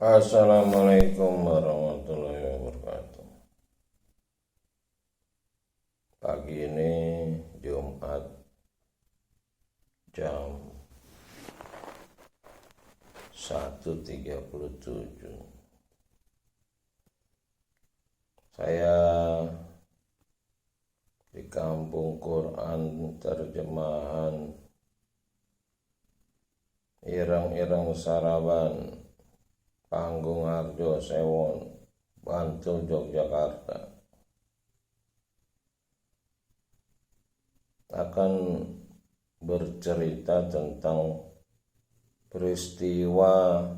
Assalamualaikum warahmatullahi wabarakatuh. Pagi ini Jumat jam 1.37. Saya di Kampung Quran Terjemahan Ireng-Ireng Saraban, Panggung Harjo Sewon, Bantul, Yogyakarta, akan bercerita tentang peristiwa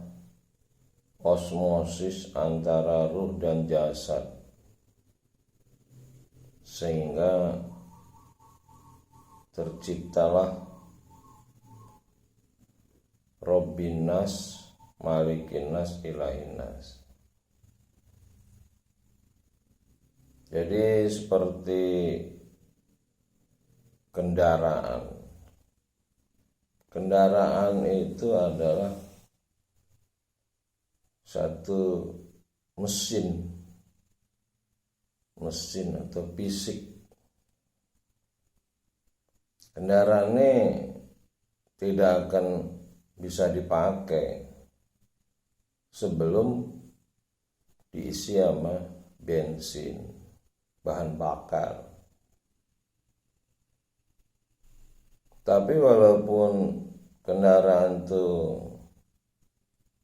osmosis antara ruh dan jasad, sehingga terciptalah Robbinas Malikinas Ilahinas. Jadi seperti kendaraan itu adalah satu mesin atau fisik. Kendaraan ini tidak akan bisa dipakai sebelum diisi sama bensin, bahan bakar. Tapi walaupun kendaraan itu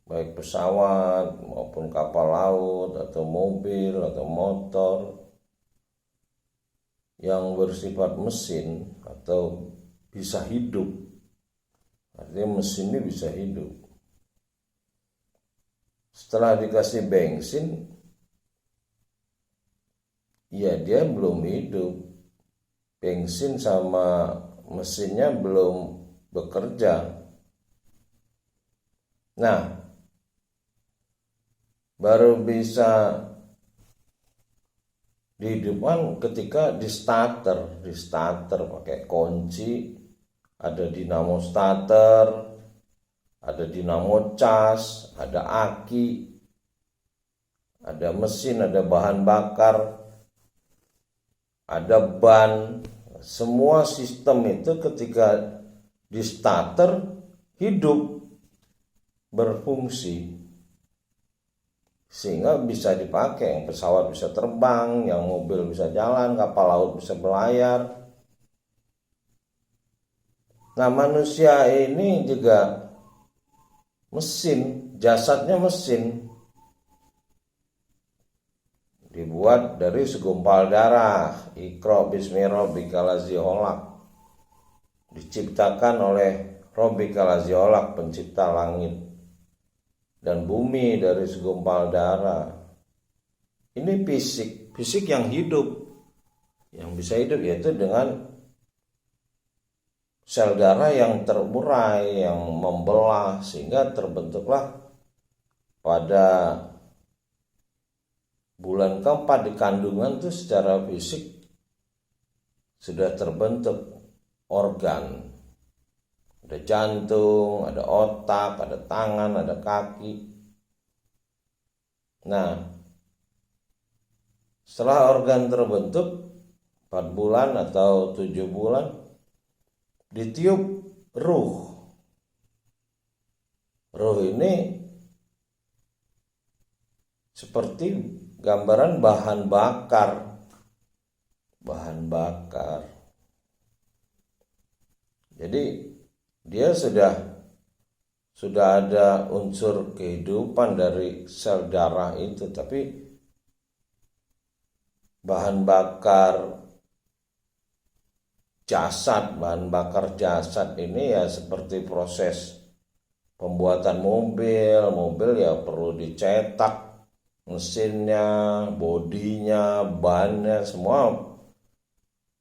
baik pesawat maupun kapal laut atau mobil atau motor yang bersifat mesin atau bisa hidup, artinya mesin ini bisa hidup, setelah dikasih bensin, ya dia belum hidup. Bensin sama mesinnya belum bekerja. Nah, baru bisa dihidupkan ketika di starter pakai kunci, ada dinamo starter, ada dinamo cas, ada aki, ada mesin, ada bahan bakar, ada ban. Semua sistem itu ketika di starter hidup, berfungsi, sehingga bisa dipakai. Yang pesawat bisa terbang, yang mobil bisa jalan, kapal laut bisa berlayar. Nah, manusia ini juga mesin, jasadnya mesin, dibuat dari segumpal darah. Iqra bismi rabbikal ladzi khalaq, diciptakan oleh Rabbikal ladzi khalaq, pencipta langit dan bumi, dari segumpal darah. Ini fisik yang hidup, yang bisa hidup, yaitu dengan sel darah yang terurai, yang membelah, sehingga terbentuklah pada bulan keempat di kandungan itu secara fisik sudah terbentuk organ. Ada jantung, ada otak, ada tangan, ada kaki. Nah, setelah organ terbentuk 4 bulan atau 7 bulan, ditiup ruh. Ruh ini seperti gambaran bahan bakar. Jadi dia sudah ada unsur kehidupan dari sel darah itu, tapi bahan bakar jasad ini ya seperti proses pembuatan mobil ya perlu dicetak, mesinnya, bodinya, bannya, semua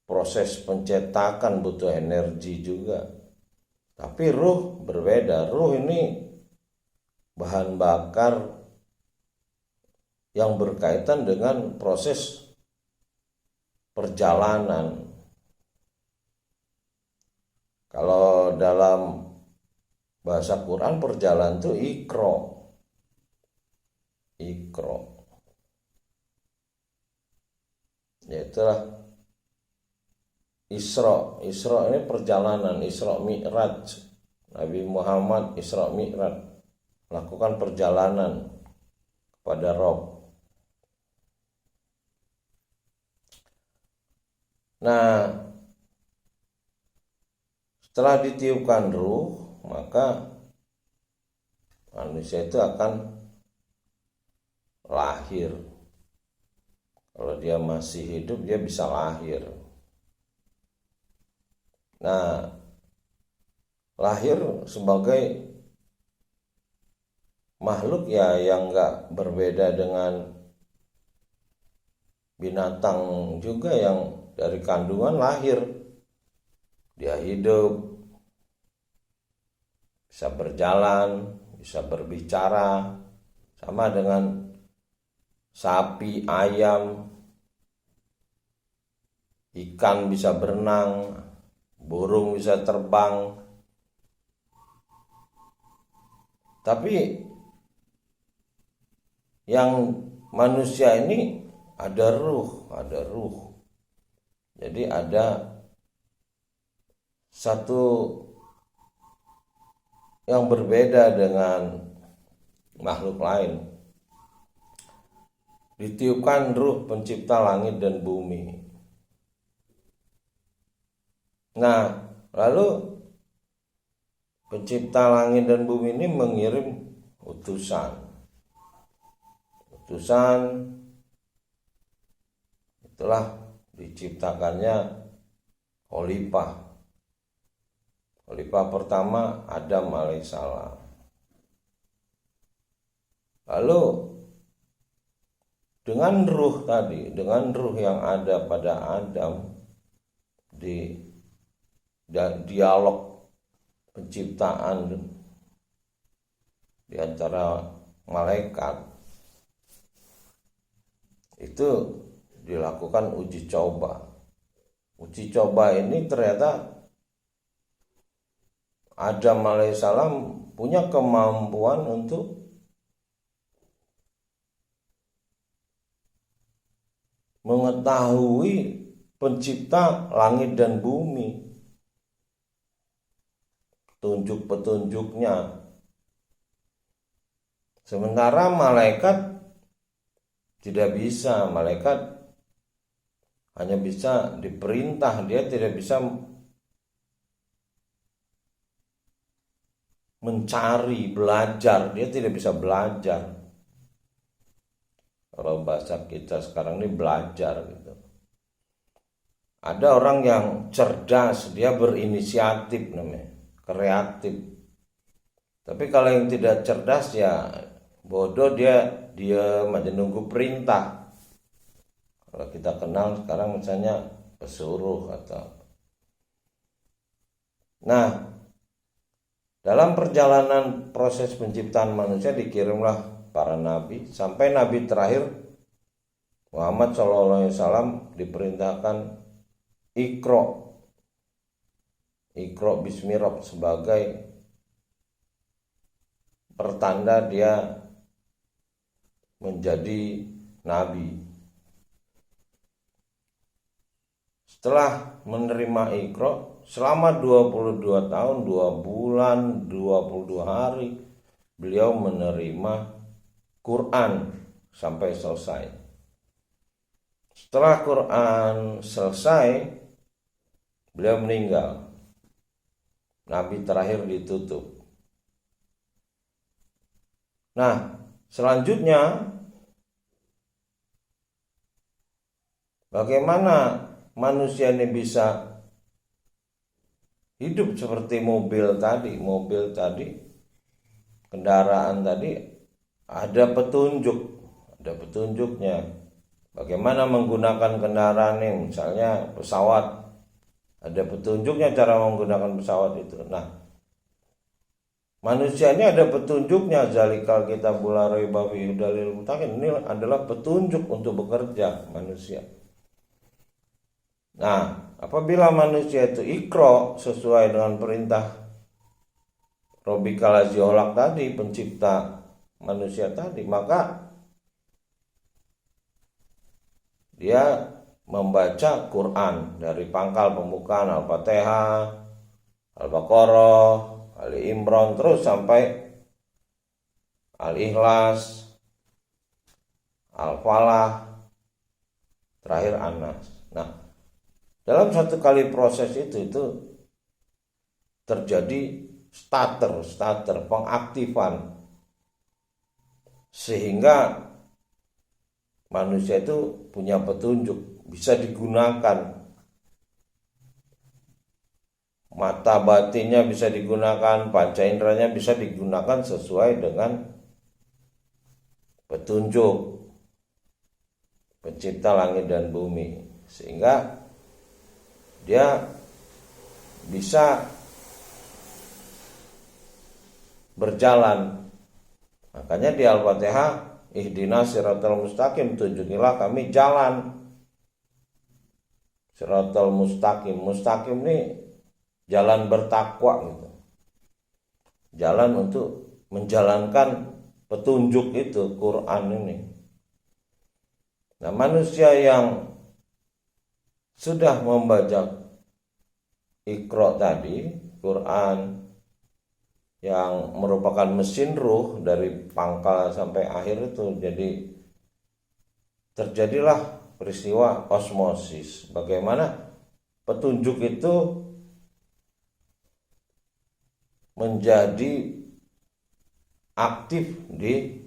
proses pencetakan butuh energi juga. Tapi ruh berbeda. Ruh ini bahan bakar yang berkaitan dengan proses perjalanan. Kalau dalam bahasa Quran perjalanan itu ikro. Iqra. Yaitulah Isra. Isra ini perjalanan, Isra Mi'raj. Nabi Muhammad Isra Mi'raj, lakukan perjalanan kepada Rabb. Nah, setelah ditiupkan ruh, maka manusia itu akan lahir. Kalau dia masih hidup, dia bisa lahir. Nah, lahir sebagai makhluk ya yang enggak berbeda dengan binatang juga, yang dari kandungan lahir. Dia hidup, bisa berjalan, bisa berbicara, sama dengan sapi, ayam, ikan bisa berenang, burung bisa terbang. Tapi yang manusia ini ada ruh. Jadi ada satu yang berbeda dengan makhluk lain. Ditiupkan ruh pencipta langit dan bumi. Nah, lalu pencipta langit dan bumi ini mengirim utusan. Itulah diciptakannya khalifah. Khalifah pertama Adam alaihissalam. Lalu dengan ruh tadi, dengan ruh yang ada pada Adam, di dialog penciptaan di antara malaikat, itu dilakukan uji coba. Uji coba ini ternyata Adam alaihissalam punya kemampuan untuk mengetahui pencipta langit dan bumi, petunjuk-petunjuknya. Sementara malaikat tidak bisa. Malaikat hanya bisa diperintah, dia tidak bisa mencari, belajar. Dia tidak bisa belajar. Kalau bahasa kita sekarang ini belajar gitu. Ada orang yang cerdas, dia berinisiatif namanya, kreatif. Tapi kalau yang tidak cerdas ya bodoh, dia aja nunggu perintah. Kalau kita kenal sekarang misalnya pesuruh atau. Nah, dalam perjalanan proses penciptaan manusia dikirimlah para nabi, sampai nabi terakhir Muhammad SAW diperintahkan Iqra bismi Rabb sebagai pertanda dia menjadi nabi. Setelah menerima Iqra selama 22 tahun, 2 bulan, 22 hari beliau menerima Quran sampai selesai. Setelah Quran selesai, beliau meninggal. Nabi terakhir ditutup. Nah, selanjutnya bagaimana manusia ini bisa hidup seperti mobil tadi, kendaraan tadi, ada petunjuknya. Bagaimana menggunakan kendaraan ini, misalnya pesawat, ada petunjuknya cara menggunakan pesawat itu. Nah, manusia ini ada petunjuknya. Zalikal kitabul la raiba fihi hudal lil muttaqin. Ini adalah petunjuk untuk bekerja manusia. Nah, apabila manusia itu Iqra sesuai dengan perintah Rabbikal ladzi khalaq tadi, pencipta manusia tadi, maka dia membaca Quran dari pangkal pembukaan Al-Fatihah, Al-Baqarah, Ali Imran, terus sampai Al-Ikhlas, Al-Falah, terakhir An-Nas. Nah, dalam satu kali proses itu terjadi starter pengaktifan, sehingga manusia itu punya petunjuk, bisa digunakan. Mata batinnya bisa digunakan, panca inderanya bisa digunakan sesuai dengan petunjuk pencipta langit dan bumi, sehingga dia bisa berjalan. Makanya di Al-Fatihah, ihdinas siratal mustaqim, tunjukilah kami jalan siratal mustaqim. Mustaqim ini jalan bertakwa gitu. Jalan untuk menjalankan petunjuk itu, Quran ini. Nah, manusia yang sudah membaca Iqra tadi, Quran yang merupakan mesin ruh dari pangkal sampai akhir itu, jadi terjadilah peristiwa osmosis. Bagaimana petunjuk itu menjadi aktif di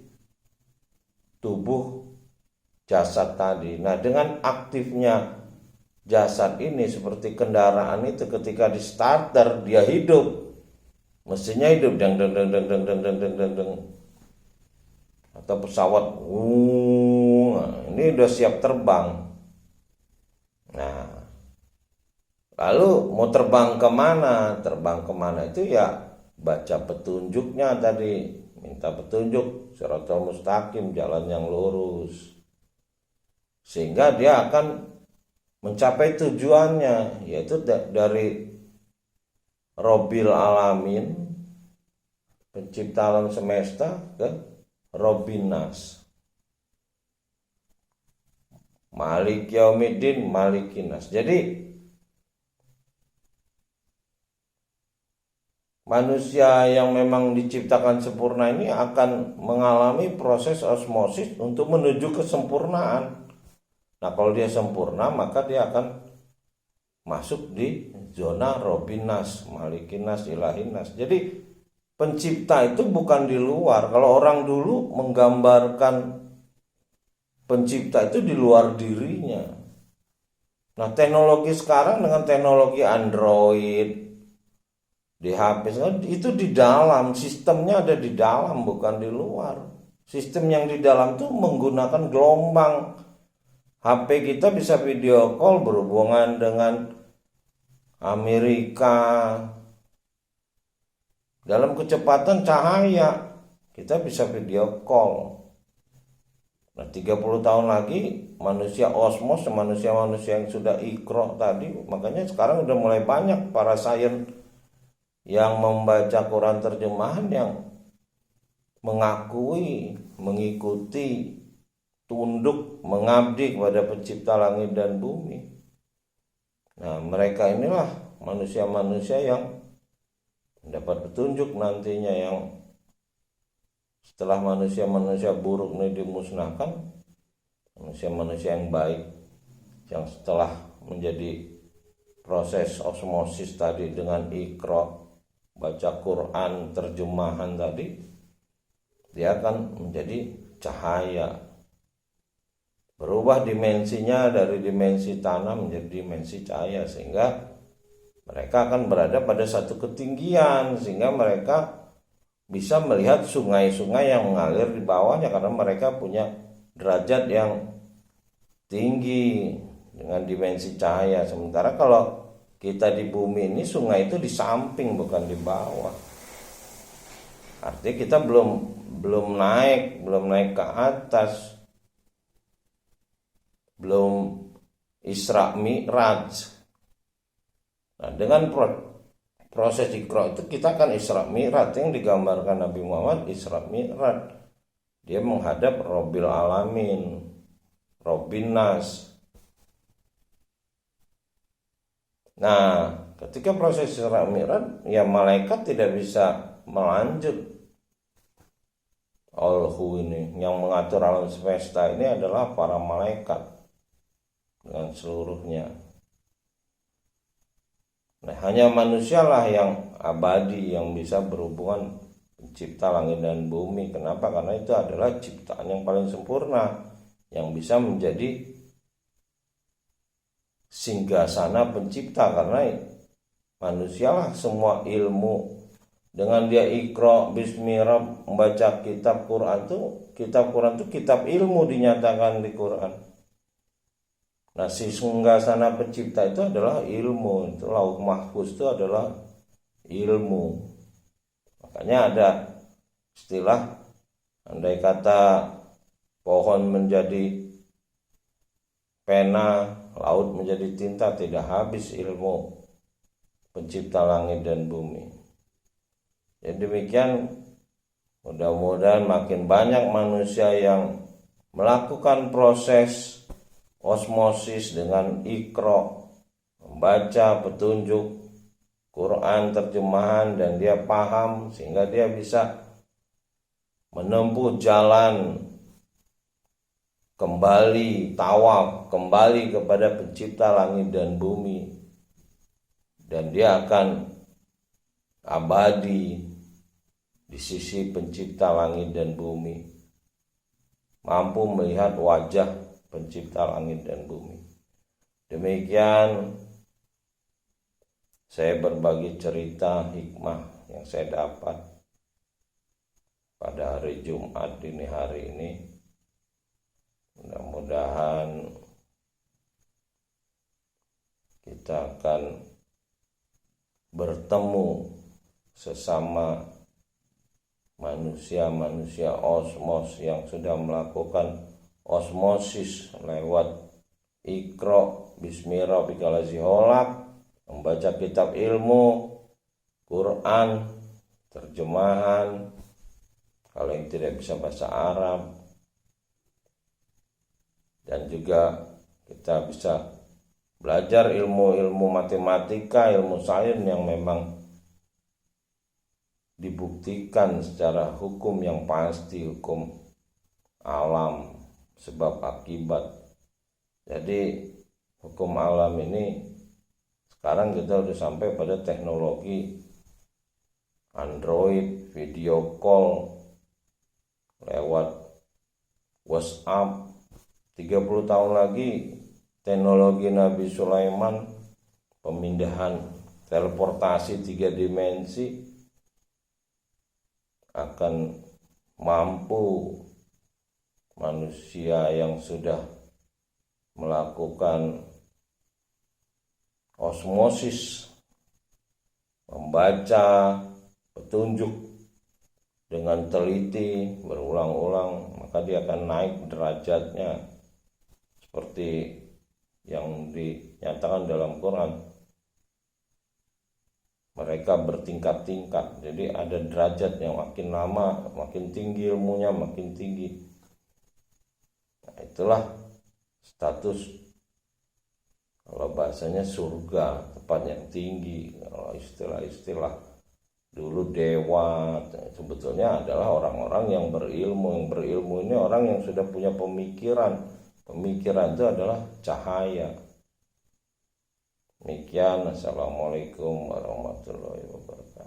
tubuh jasad tadi. Nah, dengan aktifnya jasad ini, seperti kendaraan itu ketika di starter dia hidup, mesinnya hidup, deng deng deng deng deng deng deng deng deng deng. Atau pesawat, ini udah siap terbang. Nah, lalu mau terbang kemana? Terbang kemana itu ya baca petunjuknya tadi, minta petunjuk siratal mustaqim, jalan yang lurus, sehingga dia akan mencapai tujuannya, yaitu dari Robbil Alamin, pencipta alam semesta, ke Robbin Nas, Malik Yaumiddin, Malikin Nas. Jadi manusia yang memang diciptakan sempurna ini akan mengalami proses osmosis untuk menuju kesempurnaan. Nah, kalau dia sempurna, maka dia akan masuk di zona Robbin Nas, Malikin Nas, Ilahin Nas. Jadi pencipta itu bukan di luar. Kalau orang dulu menggambarkan pencipta itu di luar dirinya. Nah, teknologi sekarang dengan teknologi Android di HP itu di dalam, sistemnya ada di dalam, bukan di luar. Sistem yang di dalam itu menggunakan gelombang. HP kita bisa video call, berhubungan dengan Amerika dalam kecepatan cahaya. Kita bisa video call. Nah, 30 tahun lagi manusia osmos, manusia-manusia yang sudah Iqra tadi. Makanya sekarang udah mulai banyak para sains yang membaca Quran terjemahan yang mengakui, mengikuti, tunduk, mengabdi kepada pencipta langit dan bumi. Nah, mereka inilah manusia-manusia yang mendapat petunjuk nantinya, yang setelah manusia-manusia buruk ini dimusnahkan, manusia-manusia yang baik, yang setelah menjadi proses osmosis tadi dengan Iqra, baca Quran terjemahan tadi, dia akan menjadi cahaya, berubah dimensinya dari dimensi tanah menjadi dimensi cahaya, sehingga mereka akan berada pada satu ketinggian, sehingga mereka bisa melihat sungai-sungai yang mengalir di bawahnya, karena mereka punya derajat yang tinggi dengan dimensi cahaya. Sementara kalau kita di bumi ini, sungai itu di samping, bukan di bawah. Artinya kita belum naik ke atas, belum Isra Mi'raj. Nah, dengan proses Iqra itu kita akan Isra Mi'raj, yang digambarkan Nabi Muhammad Isra Mi'raj. Dia menghadap Robbil Alamin, Robbin Nas, Nah, ketika proses Isra Mi'raj, ya malaikat tidak bisa melanjut. Allahu ini yang mengatur alam semesta ini adalah para malaikat dengan seluruhnya. Nah, hanya manusialah yang abadi yang bisa berhubungan pencipta langit dan bumi. Kenapa? Karena itu adalah ciptaan yang paling sempurna yang bisa menjadi singgasana pencipta, karena manusialah semua ilmu. Dengan dia Iqra bismillah membaca kitab Quran itu kitab ilmu dinyatakan di Quran. Nah, si singgasana pencipta itu adalah ilmu. Itu Lauh Mahfuz itu adalah ilmu. Makanya ada istilah, andai kata pohon menjadi pena, laut menjadi tinta, tidak habis ilmu pencipta langit dan bumi. Jadi demikian, mudah-mudahan makin banyak manusia yang melakukan proses osmosis dengan Iqra, membaca petunjuk Quran terjemahan, dan dia paham sehingga dia bisa menempuh jalan kembali tawaf, kembali kepada pencipta langit dan bumi, dan dia akan abadi di sisi pencipta langit dan bumi, mampu melihat wajah pencipta langit dan bumi. Demikian saya berbagi cerita hikmah yang saya dapat pada hari Jumat dini hari ini. Mudah-mudahan kita akan bertemu sesama manusia osmos yang sudah melakukan osmosis lewat Iqra bismillah membaca kitab ilmu Quran terjemahan kalau yang tidak bisa bahasa Arab, dan juga kita bisa belajar ilmu-ilmu matematika, ilmu sains yang memang dibuktikan secara hukum yang pasti, hukum alam sebab akibat. Jadi hukum alam ini sekarang kita udah sampai pada teknologi Android, video call lewat WhatsApp. 30 tahun lagi teknologi Nabi Sulaiman, pemindahan teleportasi 3 dimensi, akan mampu manusia yang sudah melakukan osmosis, membaca petunjuk dengan teliti berulang-ulang, maka dia akan naik derajatnya seperti yang dinyatakan dalam Quran. Mereka bertingkat-tingkat, jadi ada derajat yang makin lama makin tinggi ilmunya, makin tinggi. Nah, itulah status, kalau bahasanya surga, tempat yang tinggi. Kalau istilah-istilah dulu dewa, sebetulnya adalah orang-orang yang berilmu. Yang berilmu ini orang yang sudah punya pemikiran. Pemikiran itu adalah cahaya. Demikian, assalamualaikum warahmatullahi wabarakatuh.